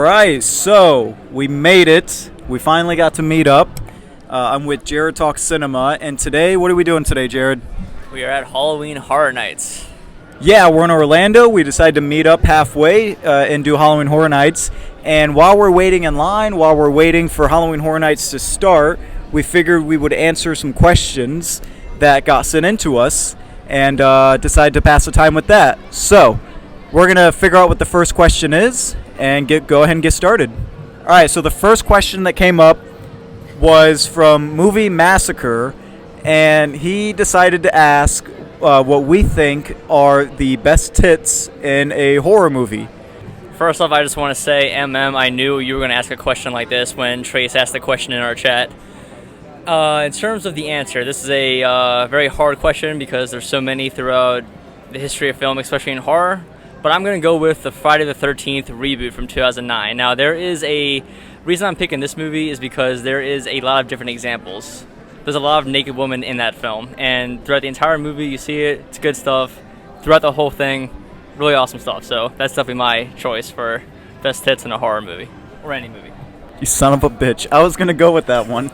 right, so we made it. We finally got to meet up. I'm with Jaredtalkscinema, and today, what are we doing today, Jared? We are at Halloween Horror Nights. Yeah, we're in Orlando. We decided to meet up halfway and do Halloween Horror Nights. And while we're waiting in line, while we're waiting for Halloween Horror Nights to start, we figured we would answer some questions that got sent in to us and decided to pass the time with that. So, we're going to figure out what the first question is and go ahead and get started. All right, so the first question that came up was from Movie Massacre, and he decided to ask what we think are the best tits in a horror movie. First off, I just want to say, I knew you were going to ask a question like this when Trace asked the question in our chat. In terms of the answer, this is a very hard question because there's so many throughout the history of film, especially in horror. But I'm going to go with the Friday the 13th reboot from 2009. Now, there is a reason I'm picking this movie is because there is a lot of different examples. There's a lot of naked women in that film. And throughout the entire movie, you see it. It's good stuff. Throughout the whole thing, really awesome stuff. So that's definitely my choice for best tits in a horror movie. Or any movie. You son of a bitch. I was going to go with that one.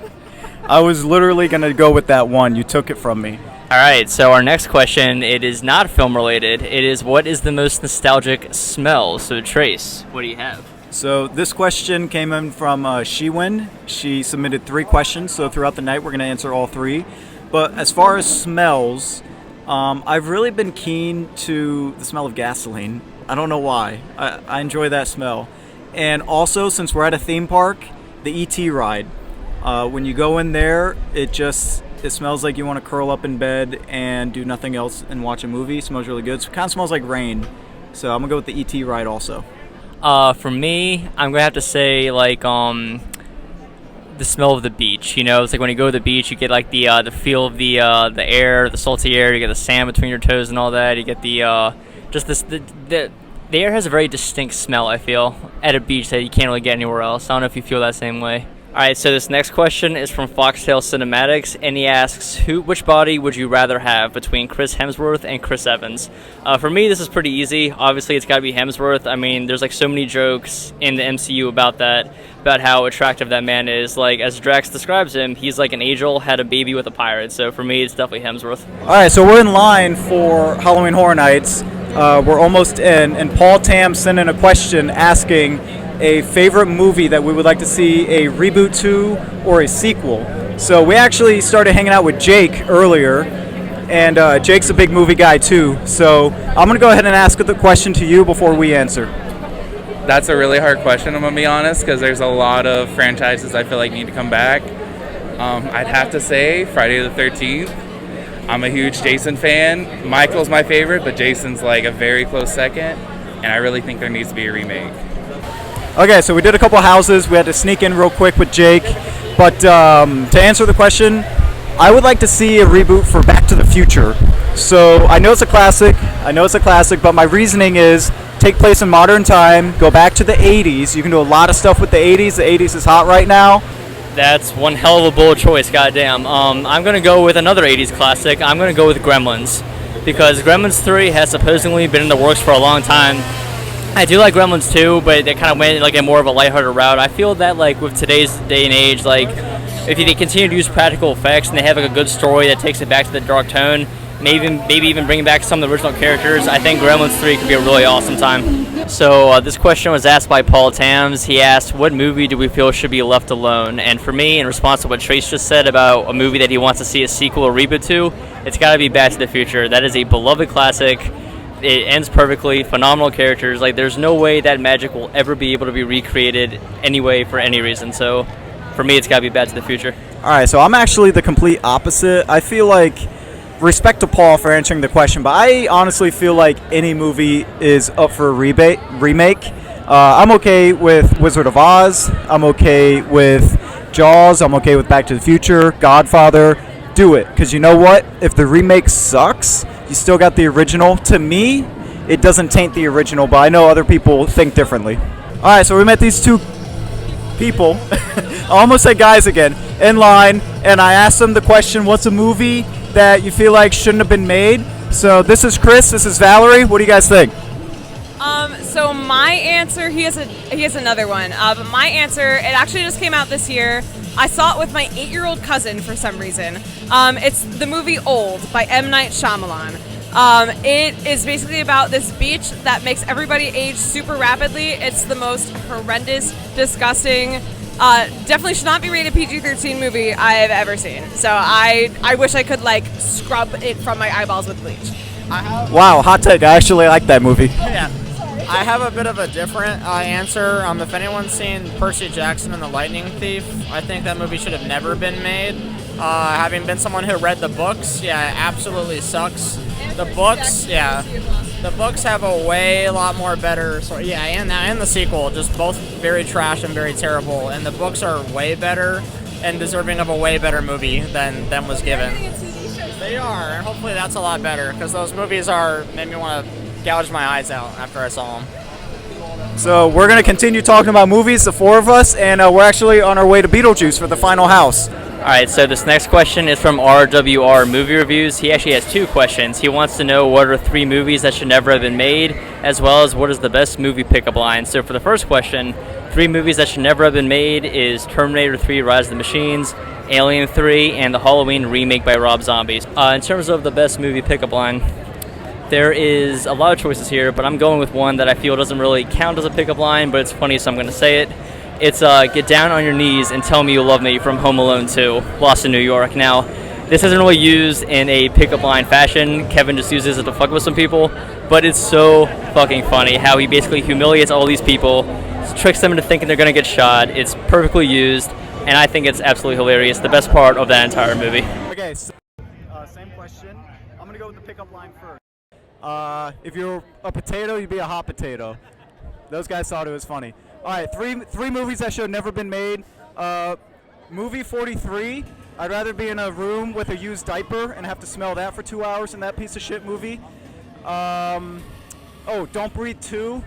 I was literally going to go with that one. You took it from me. All right, so our next question, it is not film related. It is, what is the most nostalgic smell? So Trace, what do you have? So this question came in from SheWIND. She submitted 3 questions, so throughout the night we're going to answer all 3. But as far as smells, I've really been keen to the smell of gasoline. I don't know why. I enjoy that smell. And also, since we're at a theme park, the E.T. ride. When you go in there, it smells like you want to curl up in bed and do nothing else and watch a movie. It smells really good. So it kind of smells like rain. So I'm going to go with the E.T. ride also. For me, I'm going to have to say, like, the smell of the beach. You know, it's like when you go to the beach, you get, like, the feel of the air, the salty air. You get the sand between your toes and all that. You get the air has a very distinct smell, I feel, at a beach that you can't really get anywhere else. I don't know if you feel that same way. Alright, so this next question is from Foxtail Cinematics, and he asks, which body would you rather have between Chris Hemsworth and Chris Evans? For me, this is pretty easy. Obviously, it's got to be Hemsworth. I mean, there's like so many jokes in the MCU about that, about how attractive that man is. Like, as Drax describes him, he's like an angel, had a baby with a pirate. So for me, it's definitely Hemsworth. Alright, so we're in line for Halloween Horror Nights. We're almost in, and Paul Tambs sent in a question asking a favorite movie that we would like to see a reboot to or a sequel. So we actually started hanging out with Jake earlier, and Jake's a big movie guy too. So I'm going to go ahead and ask the question to you before we answer. That's a really hard question, I'm going to be honest, because there's a lot of franchises I feel like need to come back. I'd have to say Friday the 13th. I'm a huge Jason fan. Michael's my favorite, but Jason's like a very close second, and I really think there needs to be a remake. Okay, so we did a couple houses. We had to sneak in real quick with Jake. But to answer the question, I would like to see a reboot for Back to the Future. So I know it's a classic, but my reasoning is take place in modern time, go back to the 80s. You can do a lot of stuff with the 80s. The 80s is hot right now. That's one hell of a bold choice, goddamn. I'm going to go with another 80s classic. I'm going to go with Gremlins. Because Gremlins 3 has supposedly been in the works for a long time. I do like Gremlins 2, but they kind of went like a more of a lighthearted route. I feel that like with today's day and age, like if they continue to use practical effects and they have like a good story that takes it back to the dark tone, maybe even bring back some of the original characters, I think Gremlins 3 could be a really awesome time. So this question was asked by Paul Tambs. He asked, what movie do we feel should be left alone? And for me, in response to what Trace just said about a movie that he wants to see a sequel or reboot to, it's got to be Back to the Future. That is a beloved classic. It ends perfectly, phenomenal characters. Like, there's no way that magic will ever be able to be recreated anyway for any reason. So, for me, it's got to be Back to the Future. All right, so I'm actually the complete opposite. I feel like, respect to Paul for answering the question, but I honestly feel like any movie is up for a remake. I'm okay with Wizard of Oz. I'm okay with Jaws. I'm okay with Back to the Future, Godfather. Do it, because you know what? If the remake sucks, you still got the original. To me, it doesn't taint the original, but I know other people think differently. All right, so we met these 2 people. I almost said guys again, in line, and I asked them the question, what's a movie that you feel like shouldn't have been made? So this is Chris, this is Valerie. What do you guys think? So my answer, he has another one. But my answer, it actually just came out this year. I saw it with my 8-year-old cousin for some reason. It's the movie Old by M. Night Shyamalan. It is basically about this beach that makes everybody age super rapidly. It's the most horrendous, disgusting, definitely should not be rated PG-13 movie I have ever seen. So I wish I could like scrub it from my eyeballs with bleach. Wow, hot take. I actually like that movie. Yeah. I have a bit of a different answer. If anyone's seen Percy Jackson and the Lightning Thief, I think that movie should have never been made. Having been someone who read the books, yeah, it absolutely sucks. The books, yeah, the books have a lot more better story. Yeah, and the sequel, just both very trash and very terrible. And the books are way better and deserving of a way better movie than was given. They are, and hopefully that's a lot better because those movies made me want to gouge my eyes out after I saw them. So we're going to continue talking about movies, the four of us, and we're actually on our way to Beetlejuice for the final house. All right, so this next question is from RWR Movie Reviews. He actually has 2 questions. He wants to know what are 3 movies that should never have been made, as well as what is the best movie pickup line. So for the first question, 3 movies that should never have been made is Terminator 3: Rise of the Machines, Alien 3, and the Halloween remake by Rob Zombie. In terms of the best movie pickup line, there is a lot of choices here, but I'm going with one that I feel doesn't really count as a pickup line, but it's funny, so I'm going to say it. It's Get Down on Your Knees and Tell Me You Love Me from Home Alone 2, Lost in New York. Now, this isn't really used in a pickup line fashion. Kevin just uses it to fuck with some people, but it's so fucking funny how he basically humiliates all these people, tricks them into thinking they're going to get shot. It's perfectly used, and I think it's absolutely hilarious. The best part of that entire movie. Okay, so same question. I'm going to go with the pickup line first. If you're a potato, you'd be a hot potato. Those guys thought it was funny. All right, three movies that should have never been made. Movie 43. I'd rather be in a room with a used diaper and have to smell that for 2 hours than that piece of shit movie. Don't Breathe 2.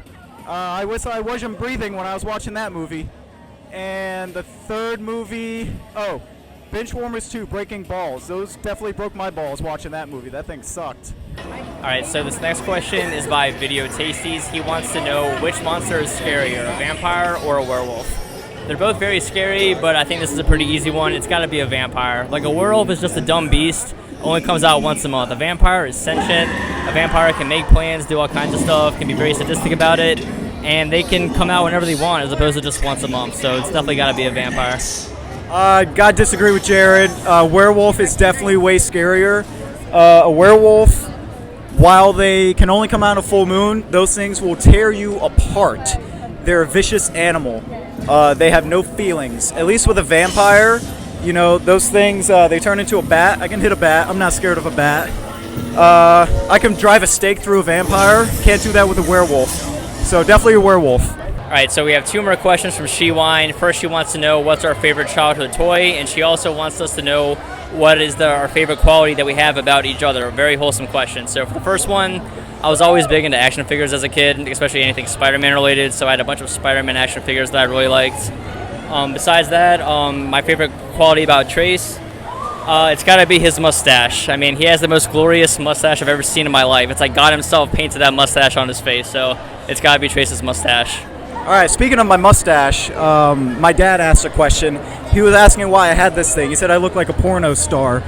I wish I wasn't breathing when I was watching that movie. And the third movie, Benchwarmers 2, Breaking Balls. Those definitely broke my balls watching that movie. That thing sucked. Alright, so this next question is by Video Tasties. He wants to know which monster is scarier, a vampire or a werewolf. They're both very scary, but I think this is a pretty easy one. It's got to be a vampire. Like, a werewolf is just a dumb beast, only comes out once a month. A vampire is sentient. A vampire can make plans, do all kinds of stuff, can be very sadistic about it, and they can come out whenever they want as opposed to just once a month. So it's definitely got to be a vampire. Gotta disagree with Jared. Werewolf is definitely way scarier. A werewolf, while they can only come out a full moon, those things will tear you apart. They're a vicious animal. They have no feelings. At least with a vampire, you know, those things, they turn into a bat. I can hit a bat. I'm not scared of a bat. I can drive a stake through a vampire. Can't do that with a werewolf. So definitely a werewolf. Alright, so we have 2 more questions from SheWIND. First, she wants to know what's our favorite childhood toy, and she also wants us to know what is our favorite quality that we have about each other. A very wholesome question. So for the first one, I was always big into action figures as a kid, especially anything Spider-Man related, so I had a bunch of Spider-Man action figures that I really liked. Besides that, my favorite quality about Trace, it's got to be his mustache. I mean, he has the most glorious mustache I've ever seen in my life. It's like God himself painted that mustache on his face, so it's got to be Trace's mustache. All right, speaking of my mustache, my dad asked a question. He was asking why I had this thing. He said I look like a porno star.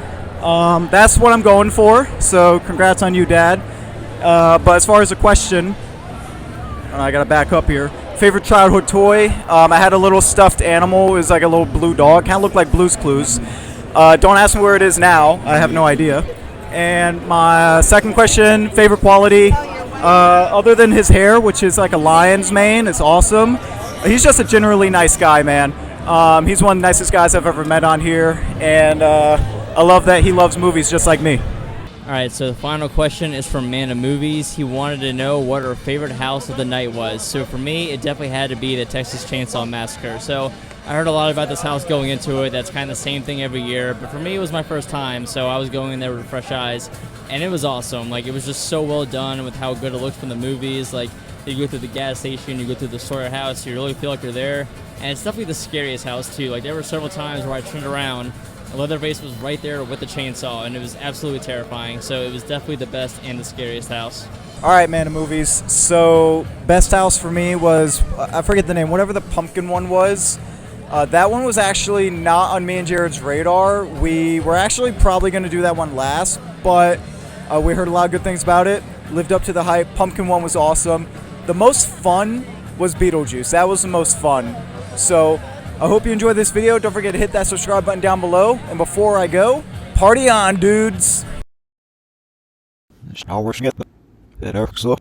That's what I'm going for, so congrats on you, Dad. But as far as the question, I got to back up here. Favorite childhood toy? I had a little stuffed animal. It was like a little blue dog. Kind of looked like Blue's Clues. Don't ask me where it is now. I have no idea. And my second question, favorite quality? Other than his hair, which is like a lion's mane, it's awesome. He's just a generally nice guy, man. He's one of the nicest guys I've ever met on here, and I love that he loves movies just like me. Alright, so the final question is from Man of Movies. He wanted to know what our favorite house of the night was. So for me, it definitely had to be the Texas Chainsaw Massacre. So I heard a lot about this house going into it. That's kind of the same thing every year. But for me, it was my first time, so I was going in there with fresh eyes. And it was awesome. Like, it was just so well done with how good it looked from the movies. Like, you go through the gas station, you go through the Sawyer house, you really feel like you're there. And it's definitely the scariest house, too. Like, there were several times where I turned around, Leatherface was right there with the chainsaw, and it was absolutely terrifying. So it was definitely the best and the scariest house. All right, man, of movies. So, best house for me was, I forget the name, whatever the pumpkin one was. That one was actually not on me and Jared's radar. We were actually probably going to do that one last, but we heard a lot of good things about it. Lived up to the hype. Pumpkin one was awesome. The most fun was Beetlejuice. That was the most fun. So, I hope you enjoyed this video. Don't forget to hit that subscribe button down below. And before I go, party on, dudes! Snauwersnitten. Det är också upp